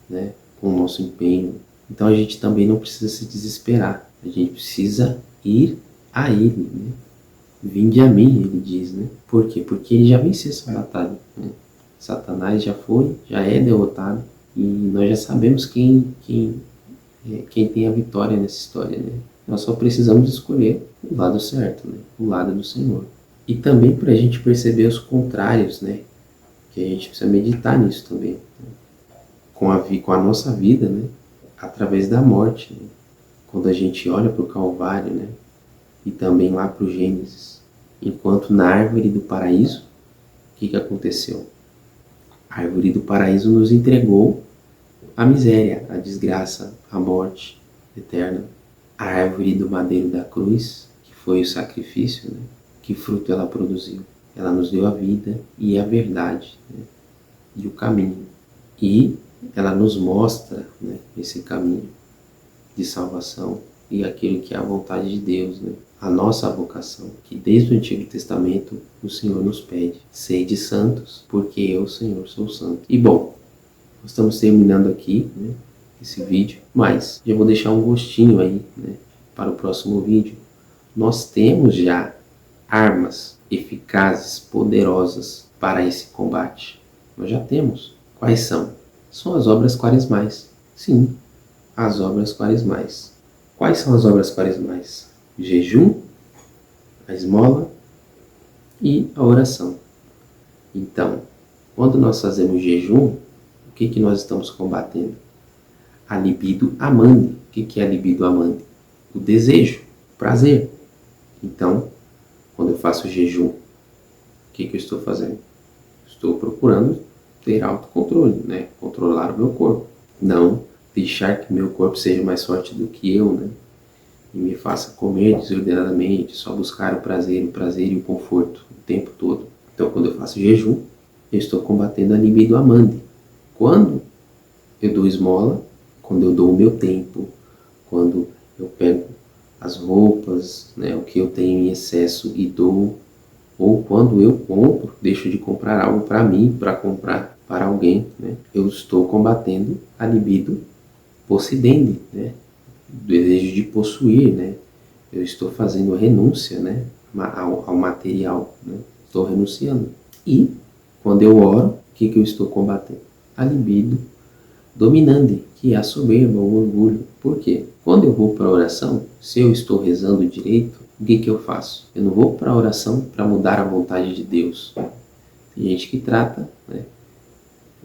né? Com o nosso empenho. Então a gente também não precisa se desesperar. A gente precisa ir a Ele, né? Vinde a mim, ele diz, né? Por quê? Porque ele já venceu essa batalha, né? Satanás já é derrotado e nós já sabemos quem tem a vitória nessa história, né? Nós só precisamos escolher o lado certo, né? O lado do Senhor. E também para a gente perceber os contrários, né? Que a gente precisa meditar nisso também, né? Com a nossa vida, né? Através da morte, né? Quando a gente olha para o Calvário, né? E também lá para o Gênesis. Enquanto na árvore do paraíso, o que aconteceu? A árvore do paraíso nos entregou a miséria, a desgraça, a morte eterna. A árvore do madeiro da cruz, que foi o sacrifício, né? Que fruto ela produziu? Ela nos deu a vida e a verdade, né? E o caminho. E ela nos mostra, né, esse caminho de salvação e aquilo que é a vontade de Deus, né? A nossa vocação, que desde o Antigo Testamento o Senhor nos pede: sede santos, porque eu, Senhor, sou santo. E bom, nós estamos terminando aqui, né, esse vídeo, mas já vou deixar um gostinho aí, né, para o próximo vídeo. Nós temos já armas eficazes, poderosas para esse combate. Nós já temos. Quais são? São as obras quaresmais. Sim, as obras quaresmais. Quais são as obras quaresmais? O jejum, a esmola e a oração. Então, quando nós fazemos jejum, o que nós estamos combatendo? A libido amande. O que é a libido amande? O desejo, o prazer. Então, quando eu faço jejum, o que eu estou fazendo? Estou procurando ter autocontrole, né? Controlar o meu corpo. Não deixar que meu corpo seja mais forte do que eu, né? E me faça comer desordenadamente, só buscar o prazer e o conforto o tempo todo. Então, quando eu faço jejum, eu estou combatendo a libido amande. Quando eu dou esmola, quando eu dou o meu tempo, quando eu pego as roupas, né, o que eu tenho em excesso e dou, ou quando eu compro, deixo de comprar algo para mim, para comprar para alguém, né, eu estou combatendo a libido possidendi, né, o desejo de possuir, né, eu estou fazendo a renúncia, né, ao material, né, estou renunciando. E quando eu oro, o que eu estou combatendo? A libido dominante, que é a soberba, o orgulho. Por quê? Quando eu vou para a oração, se eu estou rezando direito, o que eu faço? Eu não vou para a oração para mudar a vontade de Deus. Tem gente que trata, né,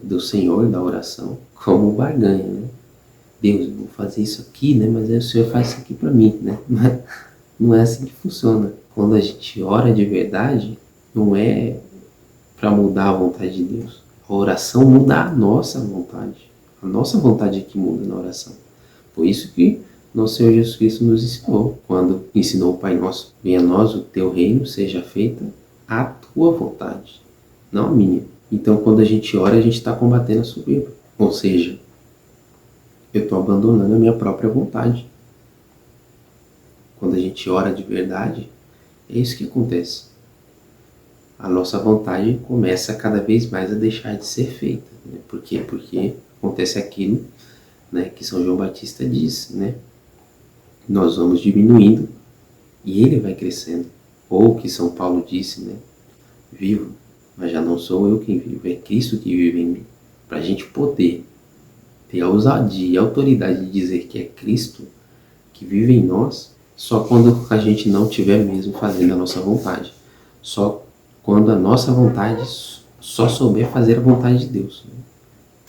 do Senhor, da oração, como barganha, né? Deus, eu vou fazer isso aqui, né? Mas aí o Senhor faz isso aqui para mim, né? Não é assim que funciona. Quando a gente ora de verdade, não é para mudar a vontade de Deus. A oração muda a nossa vontade. A nossa vontade é que muda na oração. Por isso que nosso Senhor Jesus Cristo nos ensinou, quando ensinou o Pai Nosso: venha a nós o teu reino, seja feita a tua vontade. não a minha. Então, quando a gente ora, a gente está combatendo a soberba. Ou seja, eu estou abandonando a minha própria vontade. Quando a gente ora de verdade, é isso que acontece. A nossa vontade começa cada vez mais a deixar de ser feita. Né? Por quê? Porque acontece aquilo, né, que São João Batista diz, né? Nós vamos diminuindo e ele vai crescendo. Ou o que São Paulo disse, né? Vivo, mas já não sou eu quem vivo, é Cristo que vive em mim. Para a gente poder ter a ousadia e a autoridade de dizer que é Cristo que vive em nós, só quando a gente não estiver mesmo fazendo a nossa vontade. Só quando a nossa vontade só souber fazer a vontade de Deus. Né?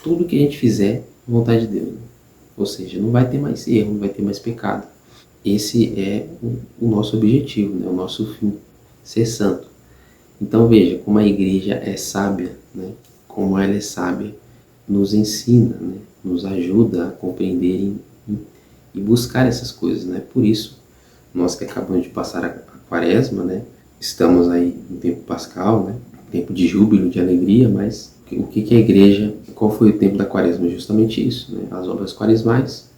Tudo que a gente fizer, a vontade de Deus. Né? Ou seja, não vai ter mais erro, não vai ter mais pecado. Esse é o nosso objetivo, né? O nosso fim, ser santo. Então veja como a igreja é sábia, né? Como ela é sábia, nos ensina, né? Nos ajuda a compreender e buscar essas coisas, né? Por isso, nós que acabamos de passar a quaresma, né? Estamos aí no tempo pascal, né? Tempo de júbilo, de alegria, mas o que a igreja, qual foi o tempo da quaresma? Justamente isso, né? As obras quaresmais,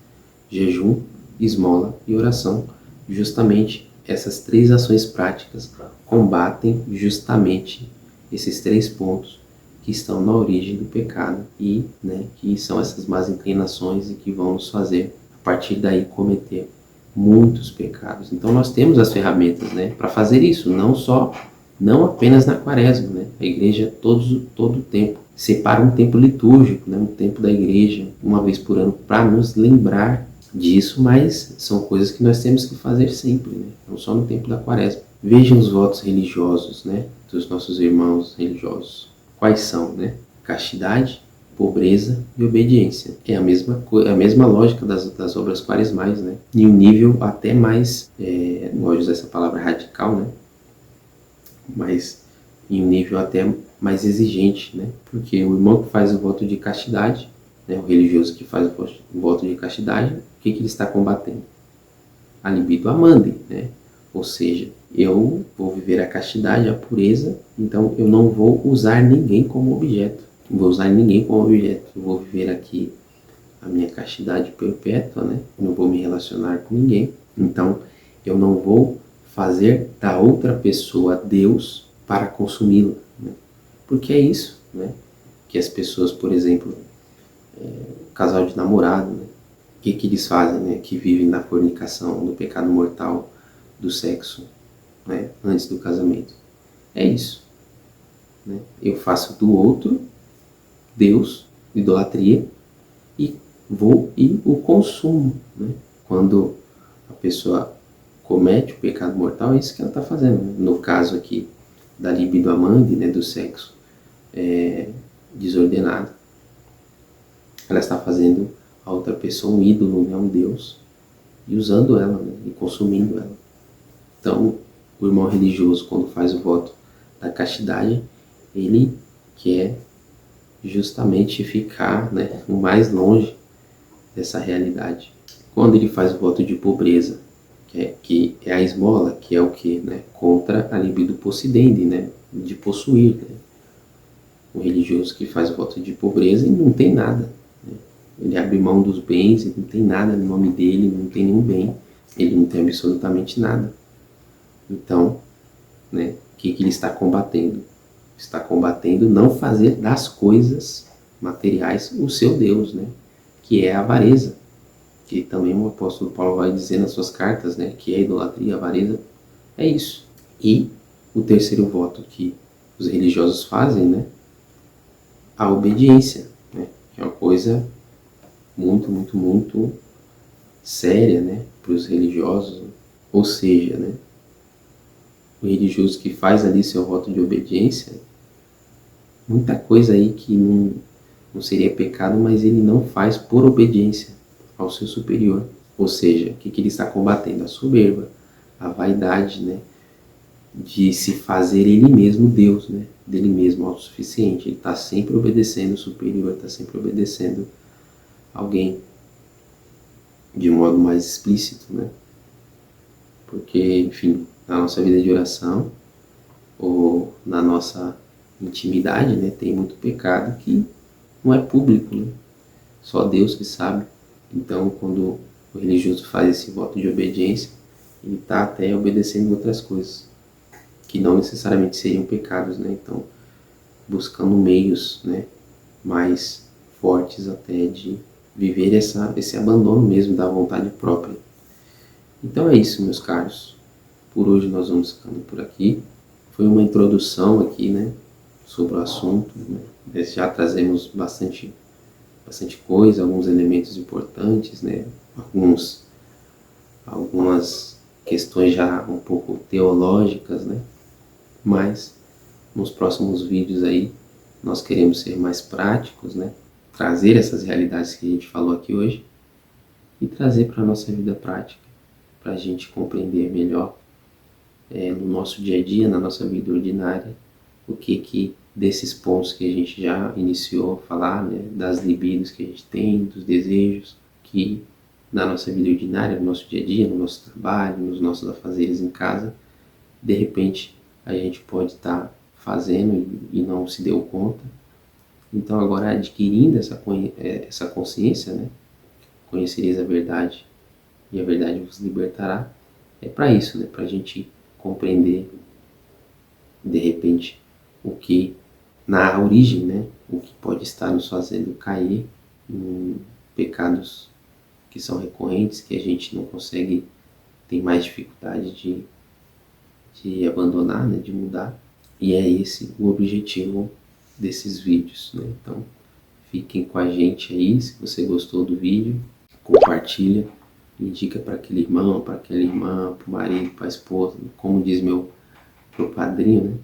jejum, esmola e oração. Justamente essas três ações práticas combatem justamente esses três pontos que estão na origem do pecado e, né, que são essas más inclinações e que vão nos fazer, a partir daí, cometer muitos pecados. Então nós temos as ferramentas, né, para fazer isso, não apenas na quaresma, né? A igreja todo o tempo separa um tempo litúrgico, né, um tempo da igreja, uma vez por ano, para nos lembrar disso, mas são coisas que nós temos que fazer sempre, né? Não só no tempo da quaresma. Vejam os votos religiosos, né, dos nossos irmãos religiosos. Quais são, né? Castidade, pobreza e obediência. É a mesma lógica das obras quaresmais, né? Em um nível até mais, não gosto de usar essa palavra radical, né? Mas em um nível até mais exigente, né? Porque o irmão que faz o voto de castidade, né, o religioso que faz o voto de castidade, o que ele está combatendo? A libido amandi, né? Ou seja, eu vou viver a castidade, a pureza, então eu não vou usar ninguém como objeto. Não vou usar ninguém como objeto. Eu vou viver aqui a minha castidade perpétua, né? Eu não vou me relacionar com ninguém. Então, eu não vou fazer da outra pessoa Deus para consumi-la. Né? Porque é isso, né? Que as pessoas, por exemplo, casal de namorado, né? O que eles fazem, né? Que vivem na fornicação, no pecado mortal do sexo, né? Antes do casamento. É isso. Né? Eu faço do outro Deus, idolatria, e vou e o consumo. Né? Quando a pessoa comete o pecado mortal, é isso que ela está fazendo. Né? No caso aqui da libido amandi, né, do sexo desordenado, ela está fazendo a outra pessoa um ídolo, né, um Deus, e usando ela, né, e consumindo ela. Então, o irmão religioso, quando faz o voto da castidade, ele quer justamente ficar, né, o mais longe dessa realidade. Quando ele faz o voto de pobreza, que é a esmola, que é o que? Né, contra a libido possidendi, né, de possuir. Né? O religioso que faz o voto de pobreza e não tem nada. Né? Ele abre mão dos bens, ele não tem nada no nome dele, não tem nenhum bem, ele não tem absolutamente nada. Então, né, o que ele está combatendo? Está combatendo não fazer das coisas materiais o seu Deus, né? Que é a avareza, que também o apóstolo Paulo vai dizer nas suas cartas, né? Que é a idolatria, a avareza, é isso. E o terceiro voto que os religiosos fazem, né? A obediência, né? Que é uma coisa muito, muito, muito séria, né? Para os religiosos, né? Ou seja, né? O religioso que faz ali seu voto de obediência, muita coisa aí que não seria pecado, mas ele não faz por obediência ao seu superior. Ou seja, o que ele está combatendo? A soberba, a vaidade, né? De se fazer ele mesmo Deus, né? Dele mesmo autossuficiente. Ele está sempre obedecendo o superior, está sempre obedecendo alguém de modo mais explícito, né? Porque, enfim, na nossa vida de oração ou na nossa intimidade, né? Tem muito pecado que não é público, né? Só Deus que sabe. Então, quando o religioso faz esse voto de obediência, ele está até obedecendo outras coisas que não necessariamente seriam pecados, né? Então, buscando meios, né, mais fortes até de viver esse abandono mesmo da vontade própria. Então é isso, meus caros. Por hoje nós vamos ficando por aqui. Foi uma introdução aqui, né, sobre o assunto, né? Já trazemos bastante coisa, alguns elementos importantes, né? Algumas questões já um pouco teológicas, né? Mas nos próximos vídeos aí nós queremos ser mais práticos, né? Trazer essas realidades que a gente falou aqui hoje e trazer para a nossa vida prática, para a gente compreender melhor no nosso dia a dia, na nossa vida ordinária, o que desses pontos que a gente já iniciou a falar, né, das libidos que a gente tem, dos desejos, que na nossa vida ordinária, no nosso dia a dia, no nosso trabalho, nos nossos afazeres em casa, de repente a gente pode estar fazendo e não se deu conta. Então agora adquirindo essa consciência, né, conhecereis a verdade e a verdade vos libertará, é para isso, né, para a gente compreender de repente o que na origem, né, o que pode estar nos fazendo cair em pecados que são recorrentes, que a gente não consegue, tem mais dificuldade de abandonar, né, de mudar. E é esse o objetivo desses vídeos, né? Então fiquem com a gente aí. Se você gostou do vídeo, compartilha, indica para aquele irmão, para aquela irmã, para o marido, para a esposa, como diz meu padrinho, né?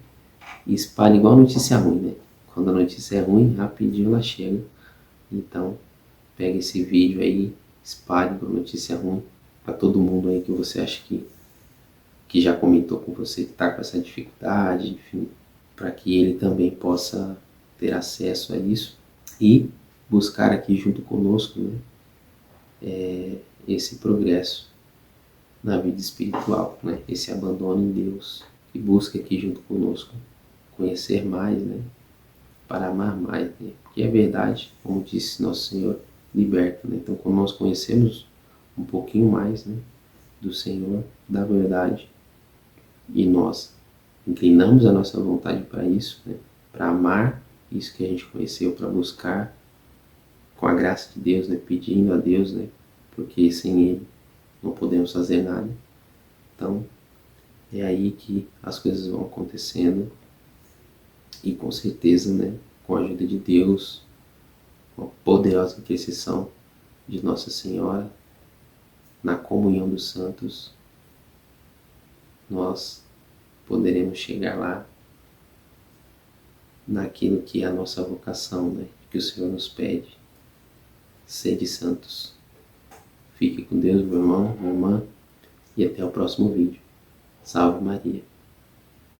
E espalha igual notícia ruim, né? Quando a notícia é ruim, rapidinho ela chega. Então pega esse vídeo aí, espalhe igual notícia ruim para todo mundo aí que você acha que já comentou com você que está com essa dificuldade, enfim, para que ele também possa ter acesso a isso e buscar aqui junto conosco, né, esse progresso na vida espiritual, né, esse abandono em Deus, que busca aqui junto conosco conhecer mais, né, para amar mais, né, porque a verdade, como disse Nosso Senhor, liberta, né? Então quando nós conhecemos um pouquinho mais, né, do Senhor, da verdade, e nós inclinamos a nossa vontade para isso, né, para amar isso que a gente conheceu, para buscar com a graça de Deus, né, pedindo a Deus, né, porque sem Ele não podemos fazer nada. Então é aí que as coisas vão acontecendo e com certeza, né, com a ajuda de Deus, com a poderosa intercessão de Nossa Senhora, na comunhão dos santos, nós poderemos chegar lá naquilo que é a nossa vocação, né? Que o Senhor nos pede. Sede santos. Fique com Deus, meu irmão, minha irmã, e até o próximo vídeo. Salve Maria.